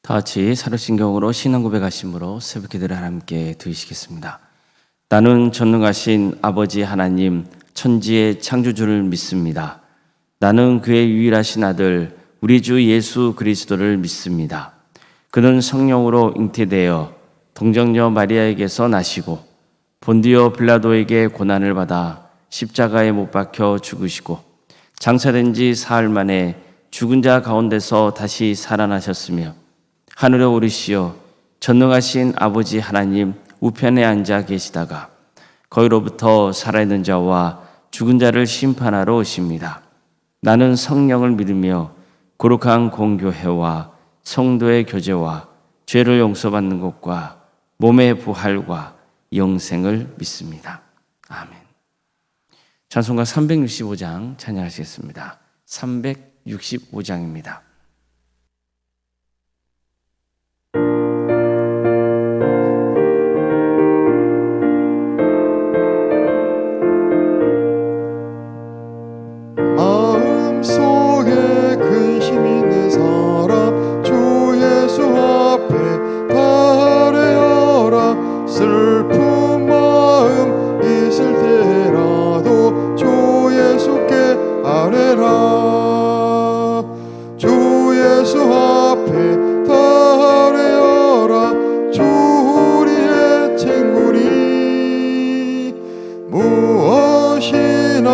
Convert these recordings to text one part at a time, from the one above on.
다 같이 사도신경으로 신앙 고백하심으로 새벽 기도를 함께 드리시겠습니다. 나는 전능하신 아버지 하나님 천지의 창조주를 믿습니다. 나는 그의 유일하신 아들 우리 주 예수 그리스도를 믿습니다. 그는 성령으로 잉태되어 동정녀 마리아에게서 나시고 본디오 빌라도에게 고난을 받아 십자가에 못 박혀 죽으시고 장사된 지 사흘 만에 죽은 자 가운데서 다시 살아나셨으며 하늘에 오르시어 전능하신 아버지 하나님 우편에 앉아 계시다가 거기로부터 살아있는 자와 죽은 자를 심판하러 오십니다. 나는 성령을 믿으며 거룩한 공교회와 성도의 교제와 죄를 용서받는 것과 몸의 부활과 영생을 믿습니다. 아멘. 찬송가 365장 찬양하시겠습니다. 365장입니다. 마음속에 근심 있는 사람 주 예수 앞에 달래어라. 슬픈 마음 있을 때라도 주 예수께 아뢰라. 주 예수 앞에 달래어라. 주 우리의 친구니 무엇이나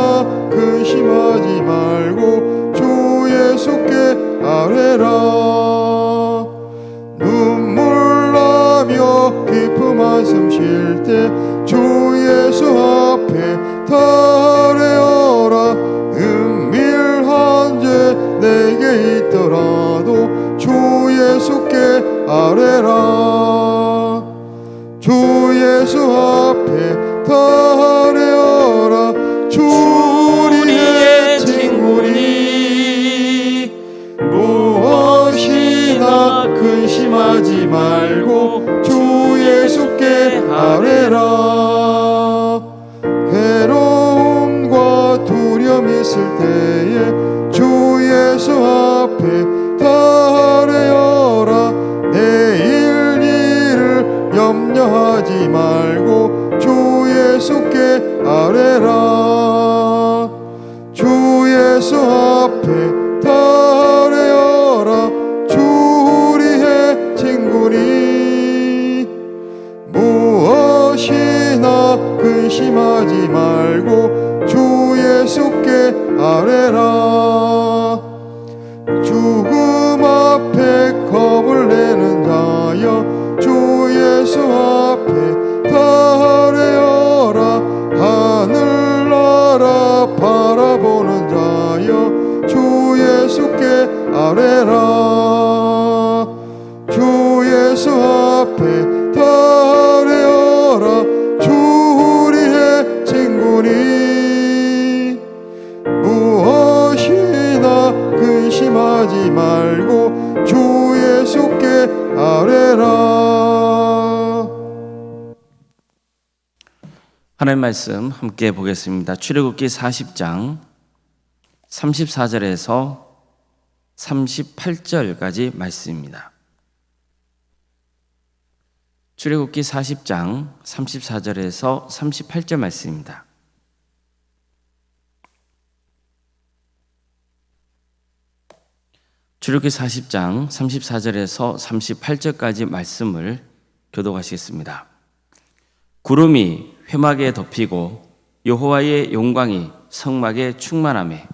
근심하지 말고 주 예수께 아뢰라. 눈물 나며 깊은 한숨 쉴 때 주 예수 앞에 달래어라. 은밀한 죄 내게 있더라도 주 예수께 아뢰라. 주 예수 앞에 달래어라. 주 우리의 친구니 무엇이나 근심하지 말고 주 예수께 아뢰라. 괴로움과 두려움 있을 때에 주 예수 앞에 달래어라. 내일 일을 염려하지 말고 주 예수께 아뢰라. 주 예수 앞에 달래어라. 주 우리의 친구니 무엇이나 근심하지 말고 주 예수께 아뢰라. 죽음 앞에 겁을 내는 자여 주 예수 앞에 달래어라. 하늘나라 바라보는 자여 주 예수께 아뢰라. 주 예수 앞에 달래어라. 주 우리의 친구니 무엇이나 근심하지 말고 주 예수께 아뢰라. 하나님 말씀 함께 보겠습니다. 출애굽기 40장 34절에서 38절까지 말씀입니다. 출애굽기 40장 34절에서 38절 말씀입니다. 출애굽기 40장 34절에서 38절까지 말씀을 교독하시겠습니다. 구름이 회막에 덮이고 여호와의 영광이 성막에 충만하매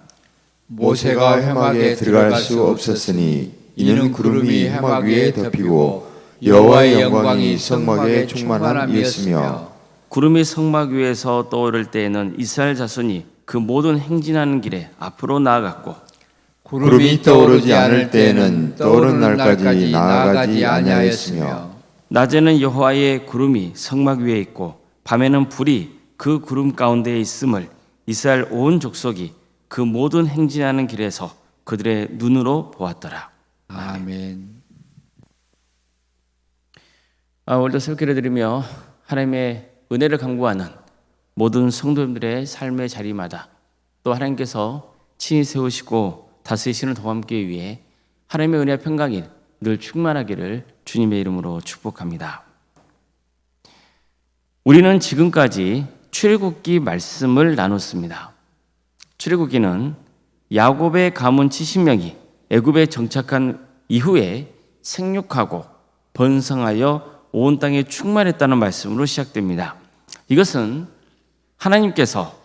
모세가 회막에 들어갈 수 없었으니 이는 구름이 회막 위에 덮이고 여호와의 영광이 성막에 충만함이었으며 구름이 성막 위에서 떠오를 때에는 이스라엘 자손이 그 모든 행진하는 길에 앞으로 나아갔고 구름이 떠오르지 않을 때에는 떠오른 날까지 나아가지 아니하였으며 낮에는 여호와의 구름이 성막 위에 있고 밤에는 불이 그 구름 가운데에 있음을 이스라엘 온 족속이 그 모든 행진하는 길에서 그들의 눈으로 보았더라. 아멘. 오늘도 설교를 드리며 하나님의 은혜를 간구하는 모든 성도님들의 삶의 자리마다 또 하나님께서 친히 세우시고 다스리시는 동함께 위해 하나님의 은혜와 평강이 늘 충만하기를 주님의 이름으로 축복합니다. 우리는 지금까지 출애굽기 말씀을 나눴습니다. 출애굽기는 야곱의 가문 70명이 애굽에 정착한 이후에 생육하고 번성하여 온 땅에 충만했다는 말씀으로 시작됩니다. 이것은 하나님께서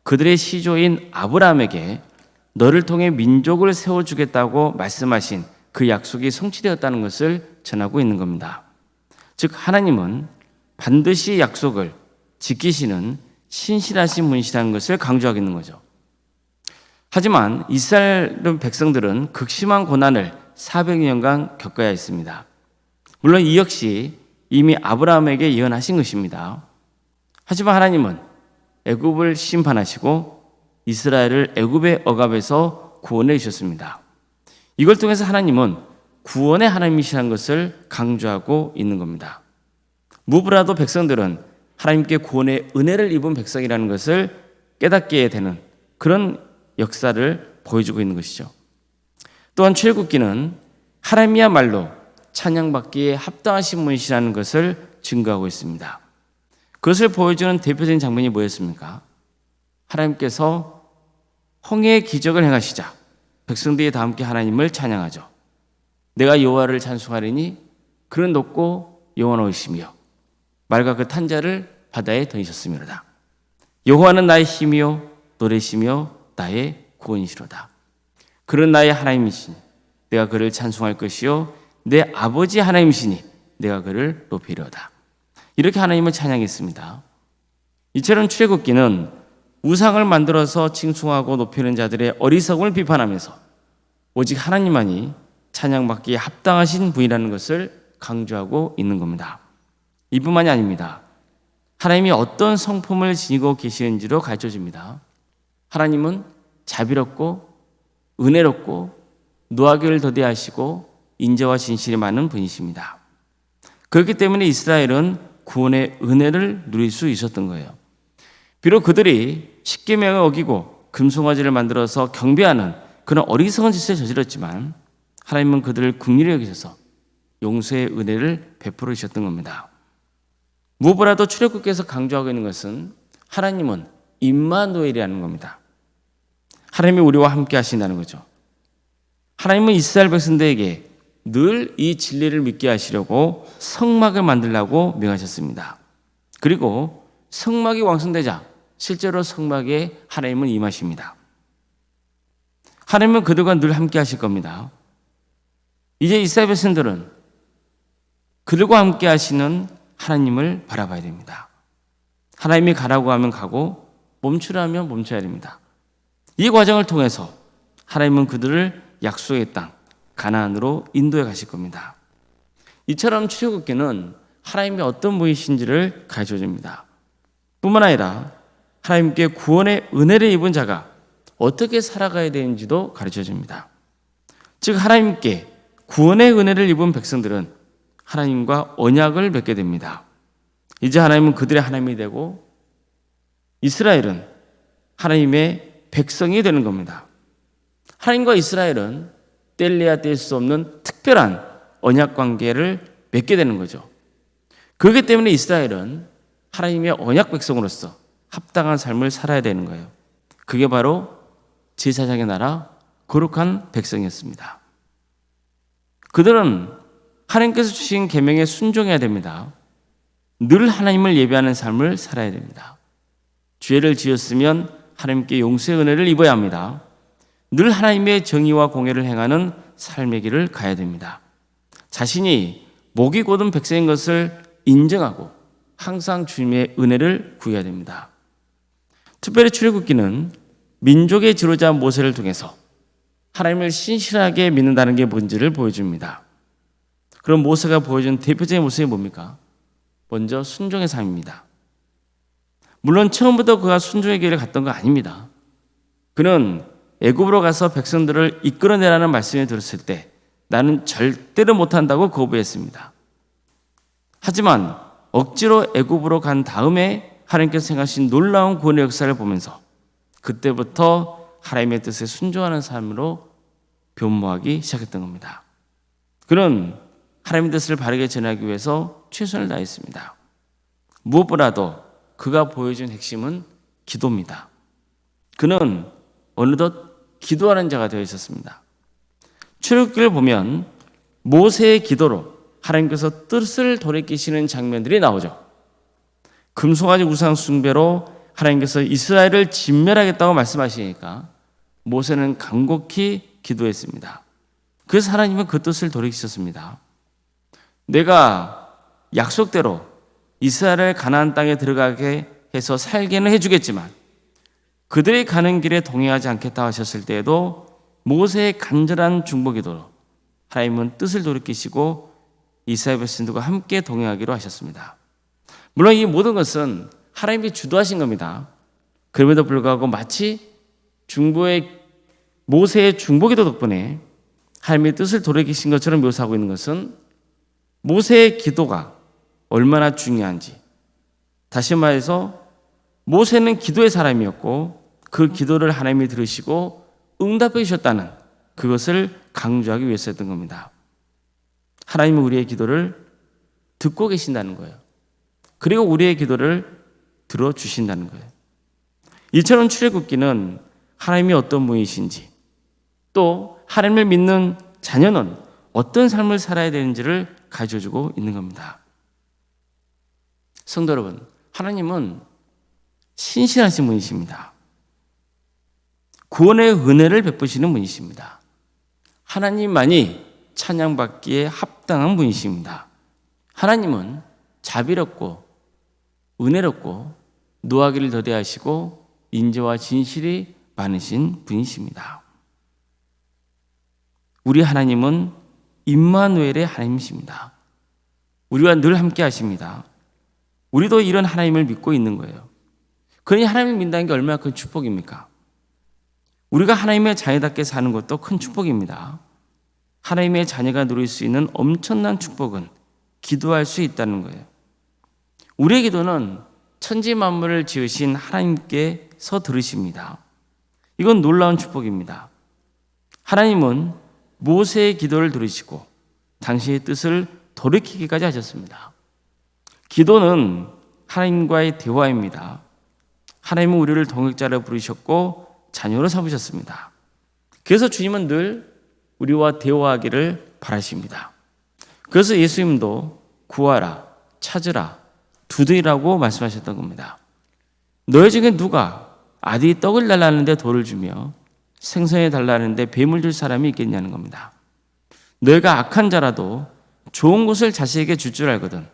그들의 시조인 아브라함에게 너를 통해 민족을 세워주겠다고 말씀하신 그 약속이 성취되었다는 것을 전하고 있는 겁니다. 즉 하나님은 반드시 약속을 지키시는 신실하신 분이시라는 것을 강조하고 있는 거죠. 하지만 이스라엘 백성들은 극심한 고난을 400년간 겪어야 했습니다. 물론 이 역시 이미 아브라함에게 예언하신 것입니다. 하지만 하나님은 애굽을 심판하시고 이스라엘을 애굽의 억압에서 구원해 주셨습니다. 이걸 통해서 하나님은 구원의 하나님이시라는 것을 강조하고 있는 겁니다. 무엇보다도 백성들은 하나님께 구원의 은혜를 입은 백성이라는 것을 깨닫게 되는 그런 역사를 보여주고 있는 것이죠. 또한 출애굽기는 하나님이야말로 찬양받기에 합당하신 분이시라는 것을 증거하고 있습니다. 그것을 보여주는 대표적인 장면이 뭐였습니까? 하나님께서 홍해의 기적을 행하시자 백성들이 다 함께 하나님을 찬양하죠. 내가 여호와를 찬송하리니 그는 높고 영원하시며 말과 그 탄 자를 바다에 던지셨음이로다. 여호와는 나의 힘이요 노래시며 나의 구원이시로다. 그는 나의 하나님이시니 내가 그를 찬송할 것이요 내 아버지 하나님이시니 내가 그를 높이리로다. 이렇게 하나님을 찬양했습니다. 이처럼 출애굽기는 우상을 만들어서 칭송하고 높이는 자들의 어리석음을 비판하면서 오직 하나님만이 찬양받기에 합당하신 분이라는 것을 강조하고 있는 겁니다. 이뿐만이 아닙니다. 하나님이 어떤 성품을 지니고 계시는지로 가르쳐줍니다. 하나님은 자비롭고 은혜롭고 노하기를 더디하시고 인자와 진실이 많은 분이십니다. 그렇기 때문에 이스라엘은 구원의 은혜를 누릴 수 있었던 거예요. 비록 그들이 십계명을 어기고 금송아지를 만들어서 경배하는 그런 어리석은 짓을 저질렀지만 하나님은 그들을 긍휼히 여기셔서 용서의 은혜를 베풀어 주셨던 겁니다. 무엇보다도 출애굽기에서 강조하고 있는 것은 하나님은 임마누엘이라는 겁니다. 하나님이 우리와 함께 하신다는 거죠. 하나님은 이스라엘 백성들에게 늘 이 진리를 믿게 하시려고 성막을 만들라고 명하셨습니다. 그리고 성막이 완성되자 실제로 성막에 하나님은 임하십니다. 하나님은 그들과 늘 함께 하실 겁니다. 이제 이스라엘 백성들은 그들과 함께 하시는 하나님을 바라봐야 됩니다. 하나님이 가라고 하면 가고 멈추라 하면 멈춰야 됩니다. 이 과정을 통해서 하나님은 그들을 약속의 땅 가나안으로 인도해 가실 겁니다. 이처럼 출애굽기는 하나님이 어떤 분이신지를 가르쳐 줍니다. 뿐만 아니라 하나님께 구원의 은혜를 입은 자가 어떻게 살아가야 되는지도 가르쳐 줍니다. 즉 하나님께 구원의 은혜를 입은 백성들은 하나님과 언약을 맺게 됩니다. 이제 하나님은 그들의 하나님이 되고 이스라엘은 하나님의 백성이 되는 겁니다. 하나님과 이스라엘은 뗄래야 뗄 수 없는 특별한 언약 관계를 맺게 되는 거죠. 그렇기 때문에 이스라엘은 하나님의 언약 백성으로서 합당한 삶을 살아야 되는 거예요. 그게 바로 제사장의 나라 거룩한 백성이었습니다. 그들은 하나님께서 주신 계명에 순종해야 됩니다. 늘 하나님을 예배하는 삶을 살아야 됩니다. 죄를 지었으면 하나님께 용서의 은혜를 입어야 합니다. 늘 하나님의 정의와 공의를 행하는 삶의 길을 가야 됩니다. 자신이 목이 곧은 백성인 것을 인정하고 항상 주님의 은혜를 구해야 됩니다. 특별히 출애굽기는 민족의 지도자 모세를 통해서 하나님을 신실하게 믿는다는 게 뭔지를 보여줍니다. 그럼 모세가 보여준 대표적인 모습이 뭡니까? 먼저 순종의 삶입니다. 물론 처음부터 그가 순종의 길을 갔던 거 아닙니다. 그는 애굽으로 가서 백성들을 이끌어내라는 말씀을 들었을 때 나는 절대로 못한다고 거부했습니다. 하지만 억지로 애굽으로 간 다음에 하나님께서 행하신 놀라운 구원의 역사를 보면서 그때부터 하나님의 뜻에 순종하는 삶으로 변모하기 시작했던 겁니다. 그는 하나님의 뜻을 바르게 전하기 위해서 최선을 다했습니다. 무엇보다도 그가 보여준 핵심은 기도입니다. 그는 어느덧 기도하는 자가 되어 있었습니다. 출애굽기를 보면 모세의 기도로 하나님께서 뜻을 돌이키시는 장면들이 나오죠. 금송아지 우상 숭배로 하나님께서 이스라엘을 진멸하겠다고 말씀하시니까 모세는 간곡히 기도했습니다. 그래서 하나님은 그 뜻을 돌이키셨습니다. 내가 약속대로 이스라엘 가나안 땅에 들어가게 해서 살게는 해주겠지만 그들이 가는 길에 동행하지 않겠다 하셨을 때에도 모세의 간절한 중보기도로 하나님은 뜻을 돌이키시고 이스라엘 백성들과 함께 동행하기로 하셨습니다. 물론 이 모든 것은 하나님이 주도하신 겁니다. 그럼에도 불구하고 마치 모세의 중보기도 덕분에 하나님의 뜻을 돌이키신 것처럼 묘사하고 있는 것은 모세의 기도가 얼마나 중요한지, 다시 말해서 모세는 기도의 사람이었고 그 기도를 하나님이 들으시고 응답해 주셨다는 그것을 강조하기 위해서였던 겁니다. 하나님은 우리의 기도를 듣고 계신다는 거예요. 그리고 우리의 기도를 들어주신다는 거예요. 이처럼 출애굽기는 하나님이 어떤 분이신지, 또 하나님을 믿는 자녀는 어떤 삶을 살아야 되는지를 가르쳐주고 있는 겁니다. 성도 여러분, 하나님은 신실하신 분이십니다. 구원의 은혜를 베푸시는 분이십니다. 하나님만이 찬양받기에 합당한 분이십니다. 하나님은 자비롭고 은혜롭고 노하기를 더디하시고 인자와 진실이 많으신 분이십니다. 우리 하나님은 임마누엘의 하나님이십니다. 우리와 늘 함께 하십니다. 우리도 이런 하나님을 믿고 있는 거예요. 그러니 하나님을 믿는다는 게 얼마나 큰 축복입니까? 우리가 하나님의 자녀답게 사는 것도 큰 축복입니다. 하나님의 자녀가 누릴 수 있는 엄청난 축복은 기도할 수 있다는 거예요. 우리의 기도는 천지 만물을 지으신 하나님께서 들으십니다. 이건 놀라운 축복입니다. 하나님은 모세의 기도를 들으시고 당신의 뜻을 돌이키기까지 하셨습니다. 기도는 하나님과의 대화입니다. 하나님은 우리를 동역자로 부르셨고 자녀로 삼으셨습니다. 그래서 주님은 늘 우리와 대화하기를 바라십니다. 그래서 예수님도 구하라, 찾으라, 두드리라고 말씀하셨던 겁니다. 너희 중에 누가 아들이 떡을 달라는데 돌을 주며 생선에 달라는데 뱀을 줄 사람이 있겠냐는 겁니다. 너희가 악한 자라도 좋은 것을 자식에게 줄 줄 알거든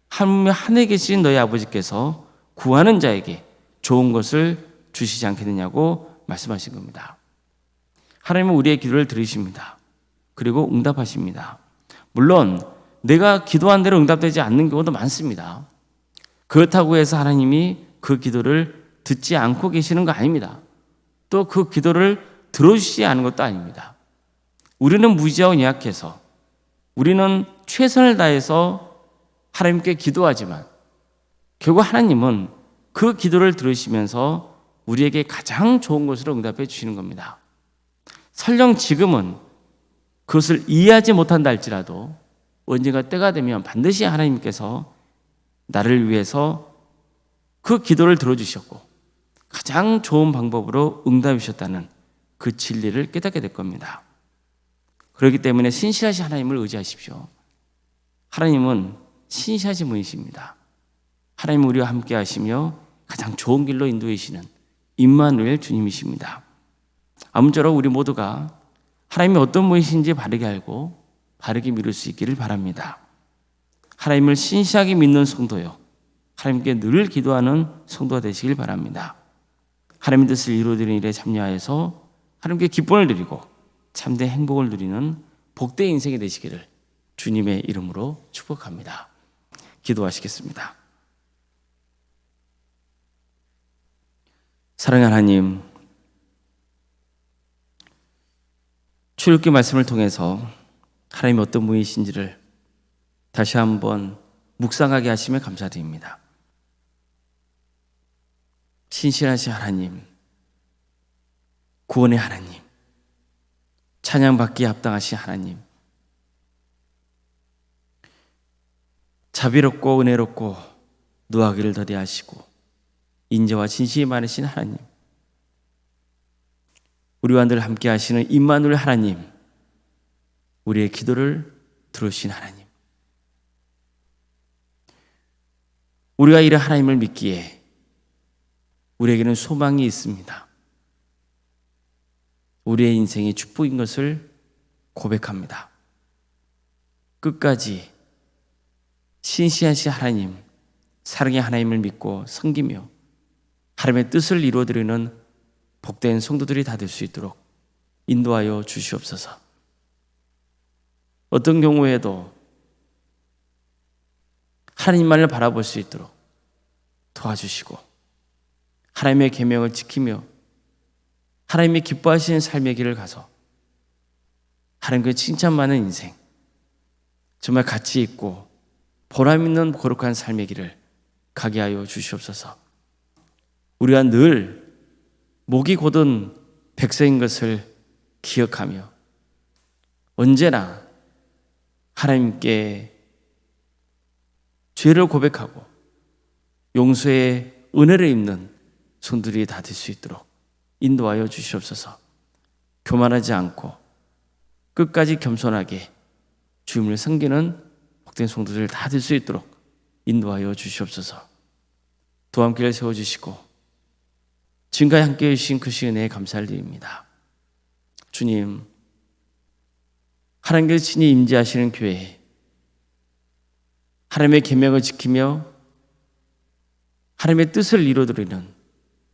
하늘에 계신 너희 아버지께서 구하는 자에게 좋은 것을 주시지 않겠느냐고 말씀하신 겁니다. 하나님은 우리의 기도를 들으십니다. 그리고 응답하십니다. 물론 내가 기도한 대로 응답되지 않는 경우도 많습니다. 그렇다고 해서 하나님이 그 기도를 듣지 않고 계시는 거 아닙니다. 또 그 기도를 들어주시지 않은 것도 아닙니다. 우리는 무지하고 약해서 우리는 최선을 다해서 하나님께 기도하지만 결국 하나님은 그 기도를 들으시면서 우리에게 가장 좋은 것으로 응답해 주시는 겁니다. 설령 지금은 그것을 이해하지 못한다 할지라도 언젠가 때가 되면 반드시 하나님께서 나를 위해서 그 기도를 들어주셨고 가장 좋은 방법으로 응답해 주셨다는 그 진리를 깨닫게 될 겁니다. 그렇기 때문에 신실하신 하나님을 의지하십시오. 하나님은 신실하신 분이십니다. 하나님은 우리와 함께 하시며 가장 좋은 길로 인도하시는 임마누엘 주님이십니다. 아무쪼록 우리 모두가 하나님이 어떤 분이신지 바르게 알고 바르게 믿을 수 있기를 바랍니다. 하나님을 신실하게 믿는 성도요, 하나님께 늘 기도하는 성도가 되시길 바랍니다. 하나님의 뜻을 이루어드리는 일에 참여하여서 하나님께 기쁨을 드리고 참된 행복을 누리는 복된 인생이 되시기를 주님의 이름으로 축복합니다. 기도하시겠습니다. 사랑하는 하나님, 출애굽기 말씀을 통해서 하나님이 어떤 분이신지를 다시 한번 묵상하게 하시며 감사드립니다. 신실하신 하나님, 구원의 하나님, 찬양받기에 합당하신 하나님, 자비롭고 은혜롭고 노하기를 더디하시고 인자와 진실이 많으신 하나님, 우리와 늘 함께 하시는 임마누엘 하나님, 우리의 기도를 들으신 하나님, 우리가 이런 하나님을 믿기에 우리에게는 소망이 있습니다. 우리의 인생이 축복인 것을 고백합니다. 끝까지 신실하신 하나님, 사랑의 하나님을 믿고 섬기며 하나님의 뜻을 이루어드리는 복된 성도들이 다 될 수 있도록 인도하여 주시옵소서. 어떤 경우에도 하나님만을 바라볼 수 있도록 도와주시고 하나님의 계명을 지키며 하나님이 기뻐하시는 삶의 길을 가서 하나님께 칭찬 많은 인생, 정말 가치 있고 보람 있는 거룩한 삶의 길을 가게 하여 주시옵소서. 우리가 늘 목이 곧은 백성인 것을 기억하며 언제나 하나님께 죄를 고백하고 용서의 은혜를 입는 손들이 다 될 수 있도록 인도하여 주시옵소서. 교만하지 않고 끝까지 겸손하게 주님을 섬기는 복된 성도들 다 될 수 있도록 인도하여 주시옵소서. 또 함께를 세워주시고 지금까지 함께해 주신 그 은혜에 감사를 드립니다. 주님, 하나님께서 친히 임재하시는 교회, 하나님의 계명을 지키며 하나님의 뜻을 이루어드리는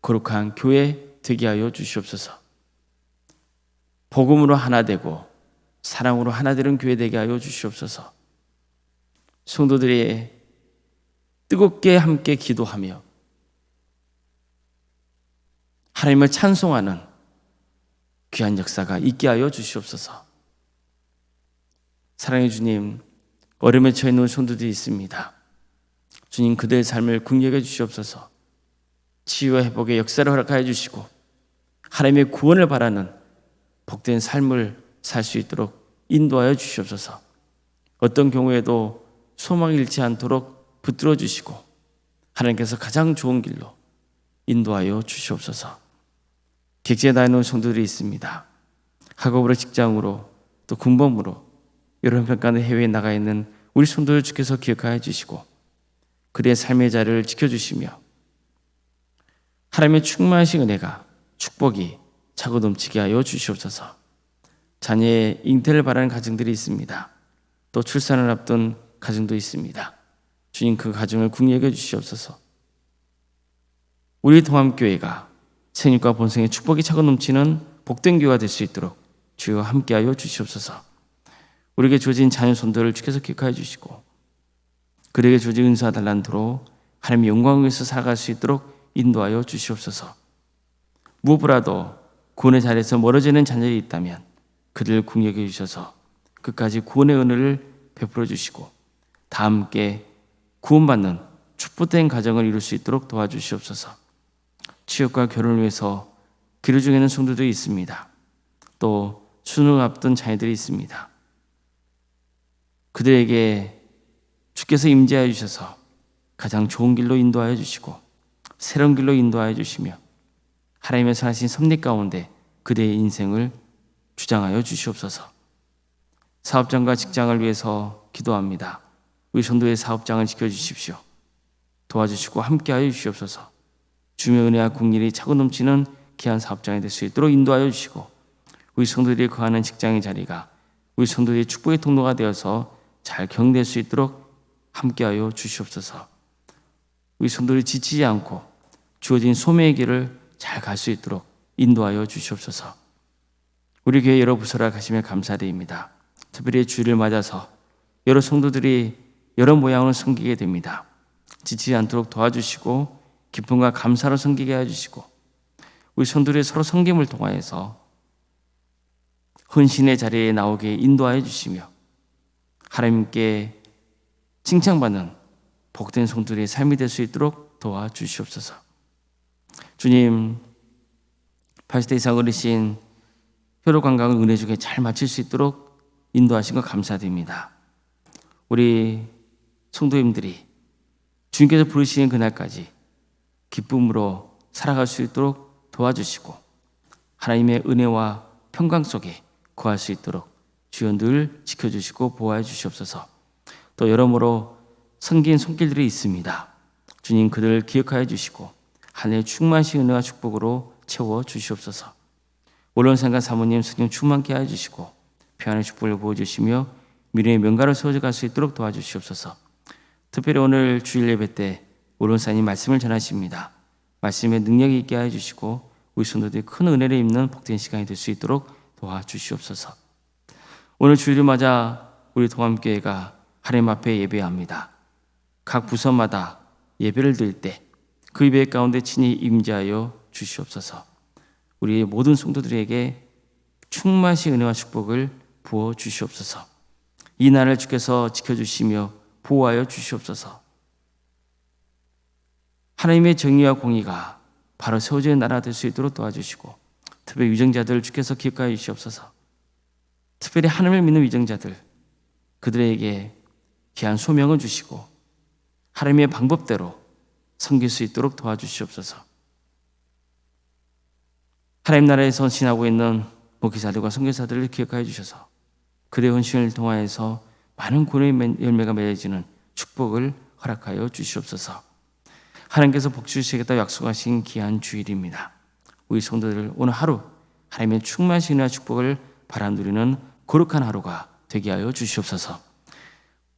거룩한 교회 되게 하여 주시옵소서. 복음으로 하나 되고 사랑으로 하나 되는 교회 되게 하여 주시옵소서. 성도들이 뜨겁게 함께 기도하며 하나님을 찬송하는 귀한 역사가 있게 하여 주시옵소서. 사랑의 주님, 어려움에 처해 있는 성도들이 있습니다. 주님, 그들의 삶을 긍휼히 주시옵소서. 치유와 회복의 역사를 허락하여 주시고 하나님의 구원을 바라는 복된 삶을 살 수 있도록 인도하여 주시옵소서. 어떤 경우에도 소망을 잃지 않도록 붙들어 주시고 하나님께서 가장 좋은 길로 인도하여 주시옵소서. 객지에 나와 있는 성도들이 있습니다. 학업으로, 직장으로, 또 군복무로 여러 형편가운데 해외에 나가 있는 우리 성도들 주께서 기억하여 주시고 그들의 삶의 자리를 지켜주시며 하나님의 충만하신 은혜가, 축복이 차고 넘치게 하여 주시옵소서. 자녀의 잉태를 바라는 가정들이 있습니다. 또 출산을 앞둔 가정도 있습니다. 주님, 그 가정을 긍휼히 여겨 주시옵소서. 우리 동암교회가 생육과 본성의 축복이 차고 넘치는 복된 교회가 될 수 있도록 주여 함께하여 주시옵소서. 우리에게 주어진 자녀 손들을 주께서 기억하여 주시고 그들에게 주어진 은사와 달란트로 하나님의 영광을 위해서 살아갈 수 있도록 인도하여 주시옵소서. 무엇보다도 구원의 자리에서 멀어지는 자녀들이 있다면 그들을 긍휼히 여겨 주셔서 끝까지 구원의 은혜를 베풀어 주시고 다 함께 구원받는 축복된 가정을 이룰 수 있도록 도와주시옵소서. 취업과 결혼을 위해서 기도 중에 있는 성도들이 있습니다. 또 수능을 앞둔 자녀들이 있습니다. 그들에게 주께서 임재하여 주셔서 가장 좋은 길로 인도하여 주시고 새로운 길로 인도하여 주시며 하나님의 선하신 섭리 가운데 그들의 인생을 주장하여 주시옵소서. 사업장과 직장을 위해서 기도합니다. 우리 성도의 사업장을 지켜주십시오. 도와주시고 함께하여 주시옵소서. 주의 은혜와 긍휼이 차고 넘치는 귀한 사업장이 될 수 있도록 인도하여 주시고 우리 성도들이 거하는 직장의 자리가 우리 성도들의 축복의 통로가 되어서 잘 경영될 수 있도록 함께하여 주시옵소서. 우리 성도들이 지치지 않고 주어진 소명의 길을 잘 갈 수 있도록 인도하여 주시옵소서. 우리 교회 여러 부서라 가시며 감사드립니다. 특별히 주일을 맞아서 여러 성도들이 여러 모양으로 섬기게 됩니다. 지치지 않도록 도와주시고 기쁨과 감사로 섬기게 해주시고 우리 성도들이 서로 섬김을 통하여서 헌신의 자리에 나오게 인도하여 주시며 하나님께 칭찬받는 복된 성도들의 삶이 될 수 있도록 도와주시옵소서. 주님, 80대 이상 어르신 혈액 건강을 은혜 중에 잘 마칠 수 있도록 인도하신 것 감사드립니다. 우리 성도님들이 주님께서 부르시는 그날까지 기쁨으로 살아갈 수 있도록 도와주시고 하나님의 은혜와 평강 속에 거할 수 있도록 주여 늘 지켜주시고 보호해 주시옵소서. 또 여러모로 섬긴 손길들이 있습니다. 주님 그들을 기억하여 주시고 하늘의 충만하신 은혜와 축복으로 채워 주시옵소서. 원론상과 사모님 성령 충만케 하여 주시고 평안의 축복을 부어주시며 미래의 명가를 세워져 갈 수 있도록 도와주시옵소서. 특별히 오늘 주일 예배 때 원론사님 말씀을 전하십니다. 말씀에 능력이 있게 하여 주시고 우리 성도들이 큰 은혜를 입는 복된 시간이 될 수 있도록 도와주시옵소서. 오늘 주일을 맞아 우리 동암교회가 하나님 앞에 예배합니다. 각 부서마다 예배를 드릴 때 그 예배 가운데 친히 임재하여 주시옵소서. 우리 모든 성도들에게 충만하신 은혜와 축복을 부어 주시옵소서. 이 날을 주께서 지켜주시며 보호하여 주시옵소서. 하나님의 정의와 공의가 바로 세워지는 나라가 될 수 있도록 도와주시고 특별히 위정자들을 주께서 기억하여 주시옵소서. 특별히 하나님을 믿는 위정자들 그들에게 귀한 소명을 주시고 하나님의 방법대로 섬길 수 있도록 도와주시옵소서. 하나님 나라에서 지나고 있는 목회자들과 선교사들을 기억하여 주셔서 그들의 헌신을 통하여서 많은 구원의 열매가 맺어지는 축복을 허락하여 주시옵소서. 하나님께서 복 주시겠다고 약속하신 귀한 주일입니다. 우리 성도들 오늘 하루 하나님의 충만하신 은혜와 축복을 바라 누리는 거룩한 하루가 되게 하여 주시옵소서.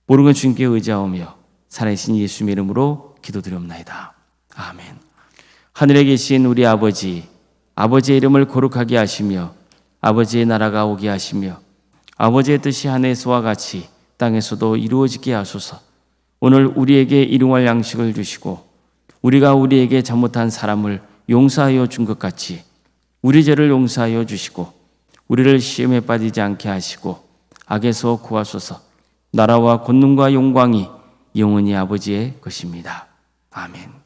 모든 것 주님께 의지하오며 살아계신 예수님의 이름으로 기도드리옵나이다. 아멘. 하늘에 계신 우리 아버지, 아버지의 이름을 거룩하게 하시며 아버지의 나라가 오게 하시며 아버지의 뜻이 하늘에서와 같이 땅에서도 이루어지게 하소서. 오늘 우리에게 일용할 양식을 주시고 우리가 우리에게 잘못한 사람을 용서하여 준 것 같이 우리 죄를 용서하여 주시고 우리를 시험에 빠지지 않게 하시고 악에서 구하소서. 나라와 권능과 영광이 영원히 아버지의 것입니다. 아멘.